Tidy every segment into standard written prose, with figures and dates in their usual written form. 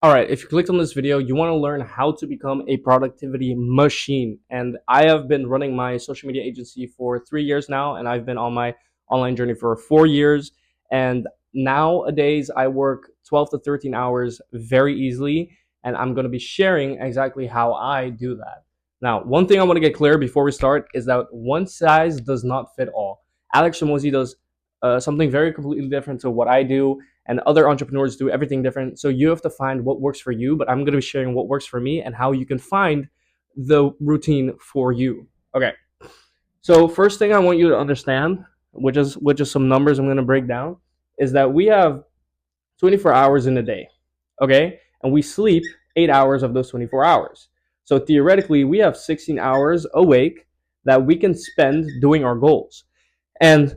All right, if you clicked on this video, you want to learn how to become a productivity machine. And I have been running my social media agency for 3 years now, and I've been on my online journey for 4 years. And nowadays, I work 12 to 13 hours very easily, and I'm going to be sharing exactly how I do that. Now, one thing I want to get clear before we start is that one size does not fit all. Alex Ramosi does something very completely different to what I do, and other entrepreneurs do everything different. So you have to find what works for you, but I'm going to be sharing what works for me and how you can find the routine for you. Okay. So first thing I want you to understand, which is some numbers I'm going to break down, is that we have 24 hours in a day. Okay? And we sleep 8 hours of those 24 hours. So theoretically, we have 16 hours awake that we can spend doing our goals. And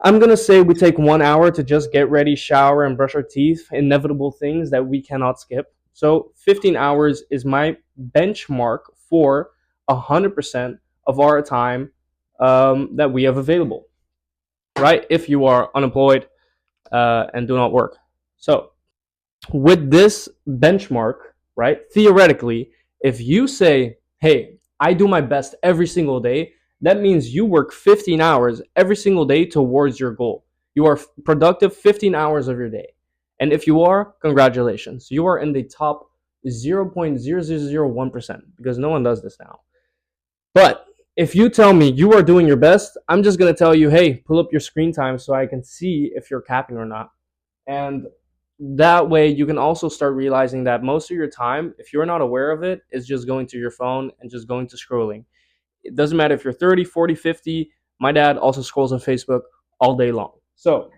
I'm gonna say we take 1 hour to just get ready, shower, and brush our teeth, inevitable things that we cannot skip. So 15 hours is my benchmark for 100% of our time that we have available, right? If you are unemployed and do not work. So with this benchmark, right, theoretically, if you say, hey, I do my best every single day, that means you work 15 hours every single day towards your goal. You are productive 15 hours of your day. And if you are, congratulations. You are in the top 0.0001% because no one does this now. But if you tell me you are doing your best, I'm just going to tell you, hey, pull up your screen time so I can see if you're capping or not. And that way you can also start realizing that most of your time, if you're not aware of it, is just going to your phone and just going to scrolling. It doesn't matter if you're 30, 40, 50. My dad also scrolls on Facebook all day long. So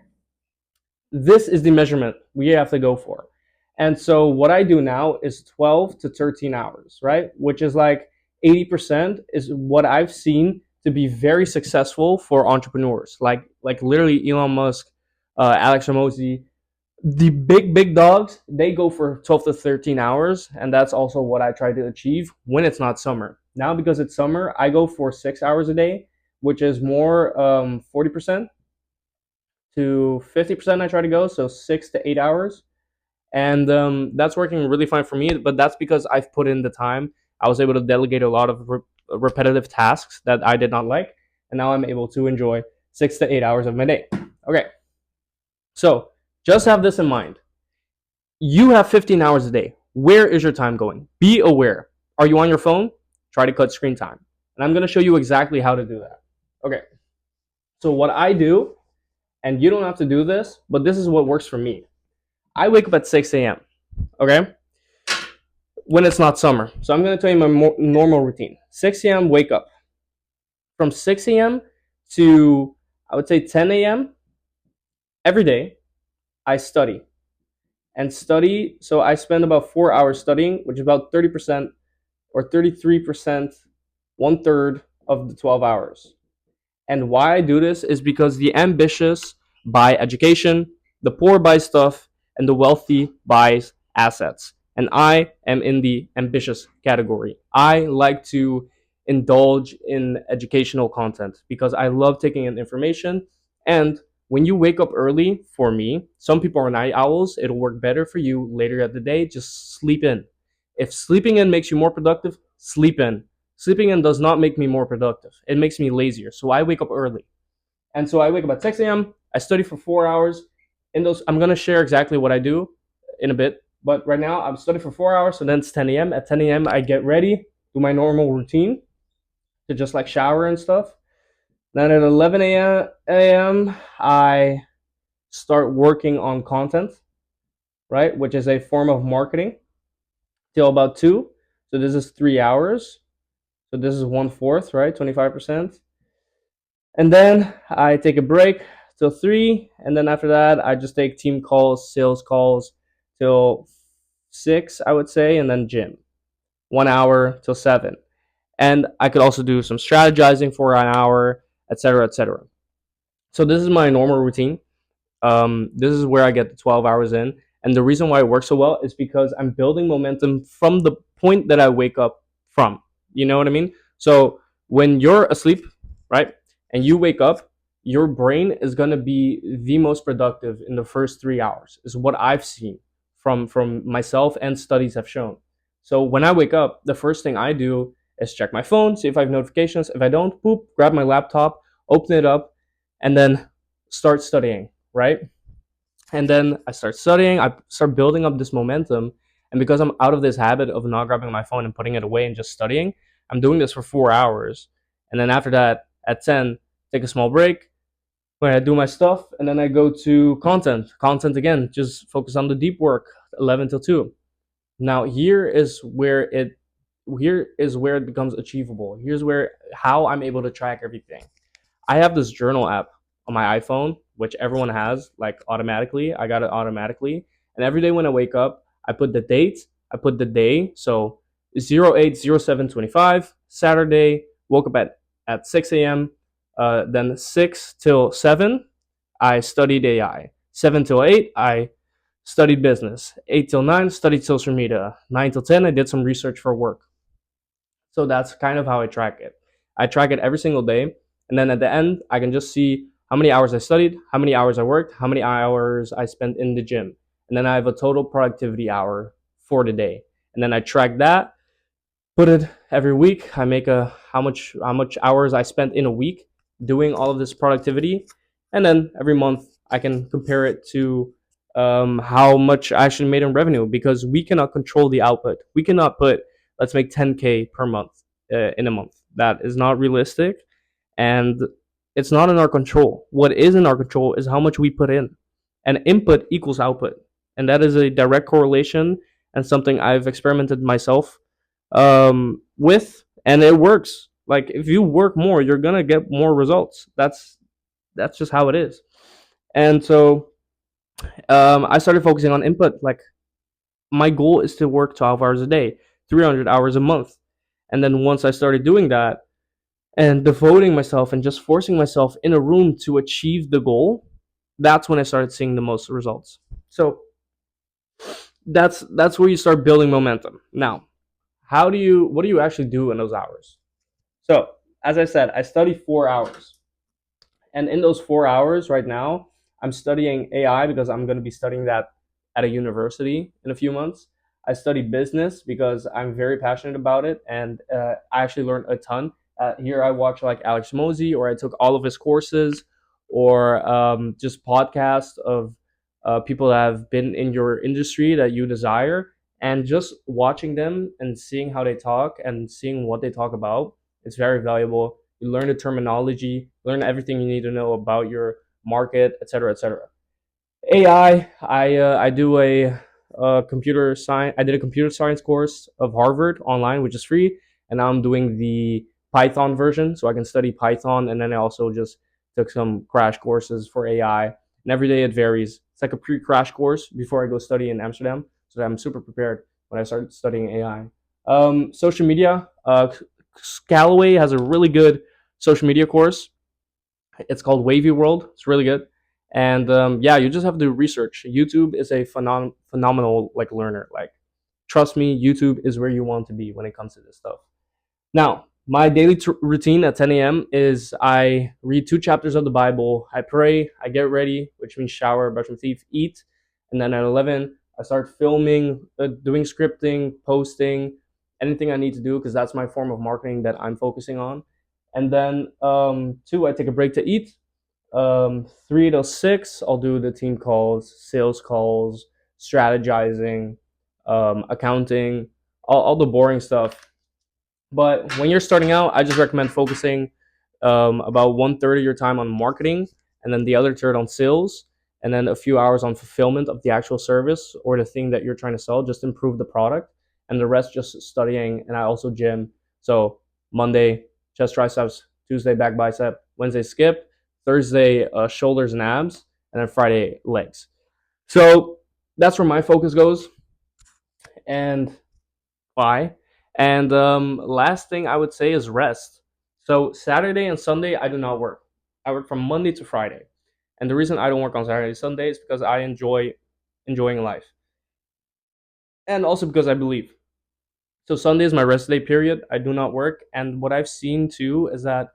this is the measurement we have to go for. And so what I do now is 12 to 13 hours, right? Which is like 80% is what I've seen to be very successful for entrepreneurs. Like literally Elon Musk, Alex Ramosi, the big dogs, they go for 12 to 13 hours, and that's also what I try to achieve when it's not summer. Now because it's summer, I go for 6 hours a day, which is more 40% to 50%. I try to go, so 6 to 8 hours, and that's working really fine for me. But that's because I've put in the time. I was able to delegate a lot of repetitive tasks that I did not like, and now I'm able to enjoy 6 to 8 hours of my day. Okay, so just have this in mind. You have 15 hours a day. Where is your time going? Be aware. Are you on your phone? Try to cut screen time. And I'm going to show you exactly how to do that. Okay. So, what I do, and you don't have to do this, but this is what works for me. I wake up at 6 a.m. Okay. When it's not summer. So, I'm going to tell you my normal routine. 6 a.m. wake up. From 6 a.m. to, I would say, 10 a.m. every day, I study. And study, so I spend about 4 hours studying, which is about 30% or 33%, one third of the 12 hours. And why I do this is because the ambitious buy education, the poor buy stuff, and the wealthy buys assets. And I am in the ambitious category. I like to indulge in educational content because I love taking in information. And when you wake up early, for me, some people are night owls, it'll work better for you later at the day. Just sleep in. If sleeping in makes you more productive, sleep in. Sleeping in does not make me more productive. It makes me lazier. So I wake up early. And so I wake up at 6 a.m. I study for 4 hours. In those, I'm going to share exactly what I do in a bit. But right now, I'm studying for 4 hours. So then it's 10 a.m. At 10 a.m., I get ready, do my normal routine to just like shower and stuff. Then at 11 a.m., I start working on content, right? Which is a form of marketing till about 2. So this is 3 hours. So this is 1/4, right? 25%. And then I take a break till 3. And then after that, I just take team calls, sales calls till 6, I would say, and then gym. 1 hour till 7. And I could also do some strategizing for an hour, etc., etc. So this is my normal routine. This is where I get the 12 hours in. And the reason why it works so well is because I'm building momentum from the point that I wake up from. You know what I mean? So when you're asleep, right, and you wake up, your brain is going to be the most productive in the first 3 hours, is what I've seen from myself and studies have shown. So when I wake up, the first thing I do is check my phone, see if I have notifications. If I don't, boop, grab my laptop, open it up, and then start studying, right? And then I start studying, I start building up this momentum. And because I'm out of this habit of not grabbing my phone and putting it away and just studying, I'm doing this for 4 hours. And then after that, at 10, take a small break where I do my stuff. And then I go to content. Content again, just focus on the deep work, 11 till 2. Now, here is where it becomes achievable. Here's where how I'm able to track everything. I have this journal app on my iPhone, which everyone has, like automatically. I got it automatically. And every day when I wake up, I put the date, I put the day. So 08/07/25, Saturday, woke up at 6 a.m. Then 6 till 7, I studied AI. 7 till 8, I studied business. 8 till 9, studied social media. 9 till 10, I did some research for work. So that's kind of how I track it. I track it every single day. And then at the end, I can just see how many hours I studied, how many hours I worked, how many hours I spent in the gym. And then I have a total productivity hour for the day. And then I track that, put it every week. I make a how much hours I spent in a week doing all of this productivity. And then every month I can compare it to how much I actually made in revenue, because we cannot control the output. We cannot put, let's make 10K per month in a month. That is not realistic, and it's not in our control. What is in our control is how much we put in, and input equals output, and that is a direct correlation and something I've experimented myself with, and it works. Like if you work more, you're gonna get more results. That's just how it is. And so I started focusing on input. Like my goal is to work 12 hours a day, 300 hours a month. And then once I started doing that and devoting myself and just forcing myself in a room to achieve the goal, that's when I started seeing the most results. So that's where you start building momentum. Now, what do you actually do in those hours? So, as I said, I study 4 hours. And in those 4 hours right now, I'm studying AI because I'm going to be studying that at a university in a few months. I study business because I'm very passionate about it, and I actually learned a ton. Here I watch like Alex Mosey, or I took all of his courses, or just podcasts of people that have been in your industry that you desire, and just watching them and seeing how they talk and seeing what they talk about. It's very valuable. You learn the terminology, learn everything you need to know about your market, etc., etc. AI, I do a computer science. I did a computer science course of Harvard online, which is free, and now I'm doing the Python version, so I can study Python. And then I also just took some crash courses for AI, and every day it varies. It's like a pre-crash course before I go study in Amsterdam, so that I'm super prepared when I start studying AI. Social media. Callaway has a really good social media course. It's called Wavy World. It's really good. And yeah, you just have to do research. YouTube is a phenomenal like learner. Like, trust me, YouTube is where you want to be when it comes to this stuff. Now, my daily routine at 10 a.m. is I read 2 chapters of the Bible. I pray. I get ready, which means shower, brush my teeth, eat, and then at 11 I start filming, doing scripting, posting, anything I need to do because that's my form of marketing that I'm focusing on. And then 2, I take a break to eat. 3 to 6, I'll do the team calls, sales calls, strategizing, accounting, all the boring stuff. But when you're starting out, I just recommend focusing about 1/3 of your time on marketing, and then the other third on sales, and then a few hours on fulfillment of the actual service or the thing that you're trying to sell. Just improve the product, and the rest just studying. And I also gym. So Monday chest triceps, Tuesday back bicep, Wednesday skip, Thursday shoulders and abs, and then Friday legs. So that's where my focus goes. And why? And last thing I would say is rest. So Saturday and Sunday I do not work. I work from Monday to Friday. And the reason I don't work on Saturday and Sunday is because I enjoy enjoying life. And also because I believe. So Sunday is my rest day period. I do not work. And what I've seen too is that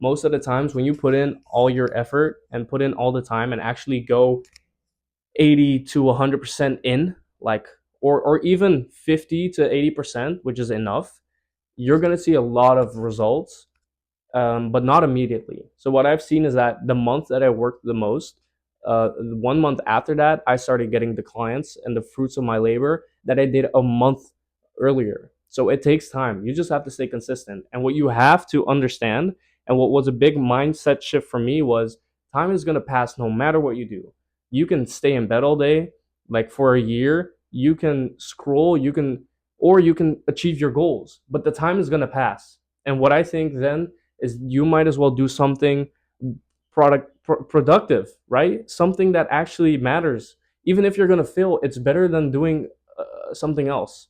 most of the times when you put in all your effort and put in all the time and actually go 80 to 100% in like, or even 50 to 80%, which is enough, you're going to see a lot of results, but not immediately. So what I've seen is that the month that I worked the most, 1 month after that, I started getting the clients and the fruits of my labor that I did a month earlier. So it takes time. You just have to stay consistent. And what you have to understand, and what was a big mindset shift for me, was time is going to pass no matter what you do. You can stay in bed all day, like for a year, you can scroll, or you can achieve your goals, but the time is going to pass. And what I think then is you might as well do something productive, right? Something that actually matters. Even if you're gonna fail, it's better than doing something else.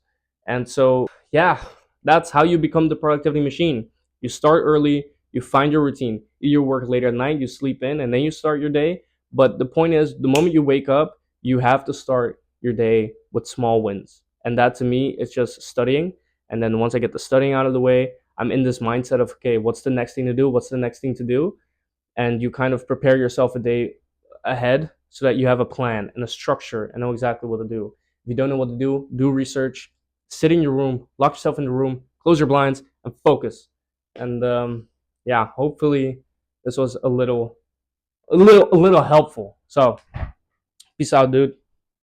And so, yeah, that's how you become the productivity machine. You start early, you find your routine. You work late at night, you sleep in, and then you start your day. But the point is, the moment you wake up, you have to start your day with small wins. And that to me is just studying. And then once I get the studying out of the way, I'm in this mindset of, okay, what's the next thing to do? What's the next thing to do? And you kind of prepare yourself a day ahead so that you have a plan and a structure and know exactly what to do. If you don't know what to do research, sit in your room, lock yourself in the room, close your blinds, and focus. And yeah, hopefully this was a little helpful. So peace out, dude.